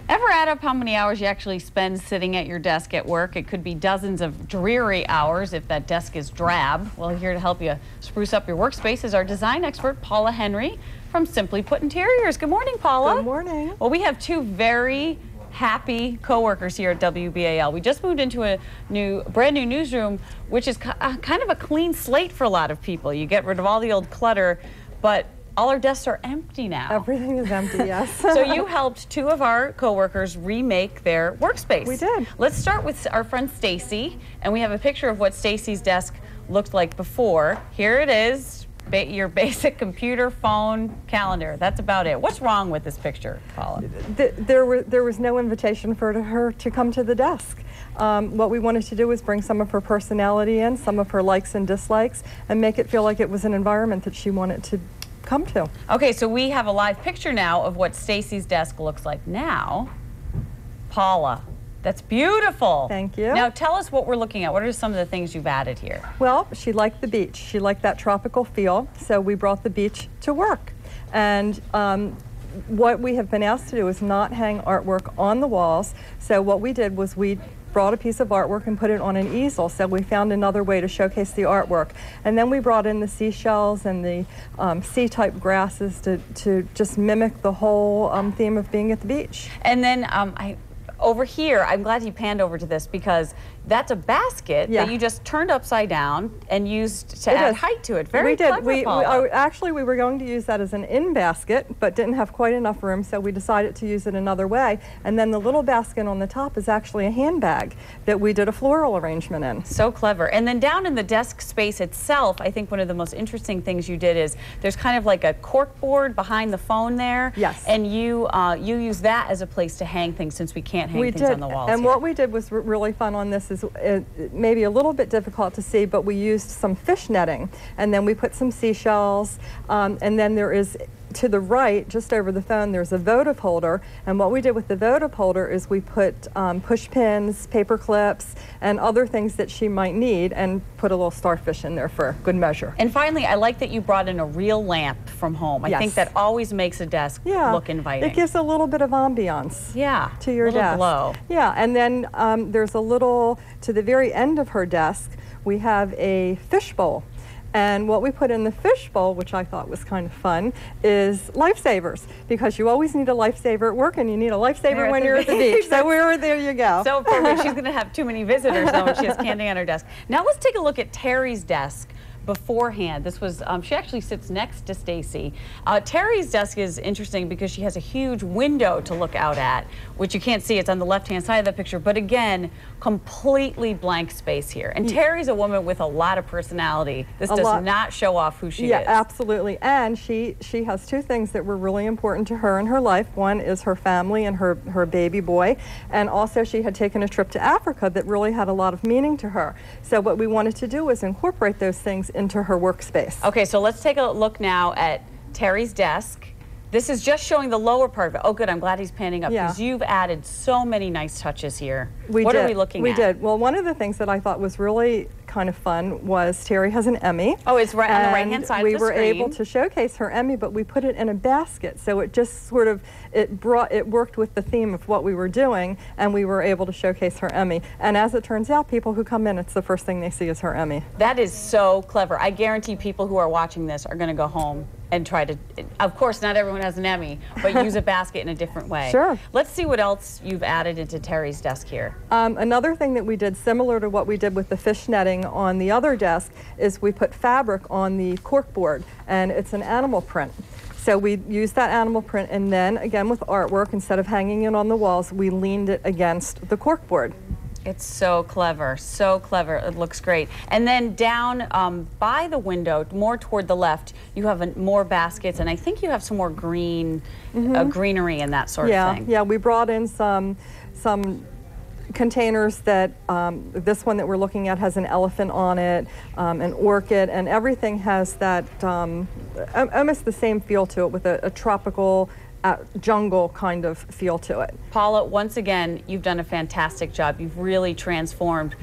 Ever add up how many hours you actually spend sitting at your desk at work? It could be dozens of dreary hours if that desk is drab. Well, here to help you spruce up your workspace is our design expert, Paula Henry from Simply Put Interiors. Good morning, Paula. Good morning. Well, we have two very happy co-workers here at WBAL. We just moved into a brand new newsroom, which is kind of a clean slate for a lot of people. You get rid of all the old clutter, but all our desks are empty now. Everything is empty, yes. So you helped two of our coworkers remake their workspace. We did. Let's start with our friend Stacy, and we have a picture of what Stacy's desk looked like before. Here it is, your basic computer, phone, calendar. That's about it. What's wrong with this picture, Paula? There was no invitation for her to come to the desk. What we wanted to do was bring some of her personality in, some of her likes and dislikes, and make it feel like it was an environment that she wanted to come to. Okay, so we have a live picture now of what Stacy's desk looks like now. Paula, that's beautiful. Thank you. Now tell us what we're looking at. What are some of the things you've added here? Well, she liked the beach. She liked that tropical feel, so we brought the beach to work. And what we have been asked to do is not hang artwork on the walls. So what we did was we brought a piece of artwork and put it on an easel, so we found another way to showcase the artwork. And then we brought in the seashells and the sea-type grasses to just mimic the whole theme of being at the beach. And then over here, I'm glad you panned over to this because that's a basket that you just turned upside down and used to add height to it. Very clever, Paula. Actually, we were going to use that as an in basket, but didn't have quite enough room, so we decided to use it another way. And then the little basket on the top is actually a handbag that we did a floral arrangement in. So clever. And then down in the desk space itself, I think one of the most interesting things you did is there's kind of like a cork board behind the phone there. Yes. And you use that as a place to hang things since we can't hang things on the walls. And here. what we did was really fun on this is maybe a little bit difficult to see, but we used some fish netting, and then we put some seashells, and then there is, to the right, just over the phone, there's a votive holder, and what we did with the votive holder is we put push pins, paper clips, and other things that she might need, and put a little starfish in there for good measure. And finally, I like that you brought in a real lamp from home. I think that always makes a desk look inviting. It gives a little bit of ambiance to your desk. Glow. Yeah, and then there's a little, to the very end of her desk, we have a fishbowl. And what we put in the fishbowl, which I thought was kind of fun, is lifesavers, because you always need a lifesaver at work, and you need a lifesaver when you're at the beach. So there you go. So perfect. She's going to have too many visitors though when she has candy on her desk. Now let's take a look at Terry's desk beforehand. This was, she actually sits next to Stacy. Terry's desk is interesting because she has a huge window to look out at, which you can't see. It's on the left-hand side of the picture, but again, completely blank space here. And Terry's a woman with a lot of personality. This does not show off who she is. Yeah, absolutely. And she has two things that were really important to her in her life. One is her family and her baby boy, and also she had taken a trip to Africa that really had a lot of meaning to her. So what we wanted to do was incorporate those things into her workspace. Okay, so let's take a look now at Terry's desk. This is just showing the lower part of it. Oh, good. I'm glad he's panning up because you've added so many nice touches here. What are we looking at? We did. Well, one of the things that I thought was really kind of fun was Terry has an Emmy. Oh, it's right on the right-hand side of the screen. We were able to showcase her Emmy, but we put it in a basket, so it just sort of it worked with the theme of what we were doing, and we were able to showcase her Emmy. And as it turns out, people who come in, it's the first thing they see is her Emmy. That is so clever. I guarantee people who are watching this are going to go home and try to, of course, not everyone has an Emmy, but use a basket in a different way. Sure. Let's see what else you've added into Terry's desk here. Another thing that we did, similar to what we did with the fish netting on the other desk, is we put fabric on the cork board, and it's an animal print. So we used that animal print, and then, again, with artwork, instead of hanging it on the walls, we leaned it against the cork board. It's so clever, so clever. It looks great. And then down by the window, more toward the left, you have more baskets, and I think you have some more greenery and that sort of thing. Yeah, we brought in some containers that, this one that we're looking at has an elephant on it, an orchid, and everything has that almost the same feel to it with a tropical jungle kind of feel to it. Paula, once again, you've done a fantastic job. You've really transformed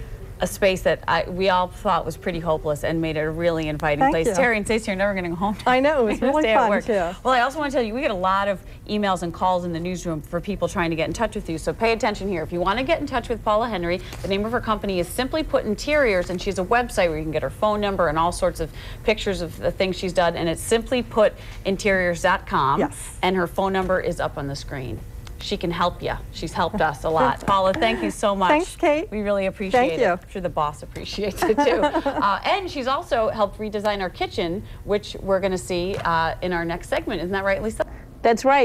a space that we all thought was pretty hopeless and made it a really inviting Thank place. you. Terry and Stacey are never going to go home. I know, it was They're gonna really stay at fun work. too. Well, I also want to tell you, we get a lot of emails and calls in the newsroom for people trying to get in touch with you, so pay attention here. If you want to get in touch with Paula Henry, the name of her company is Simply Put Interiors, and she has a website where you can get her phone number and all sorts of pictures of the things she's done, and it's simplyputinteriors.com. Yes. And her phone number is up on the screen. She can help you. She's helped us a lot. Paula, thank you so much. Thanks, Kate. We really appreciate Thank it. you. I'm sure the boss appreciates it too. And she's also helped redesign our kitchen, which we're going to see in our next segment. Isn't that right, Lisa? That's right.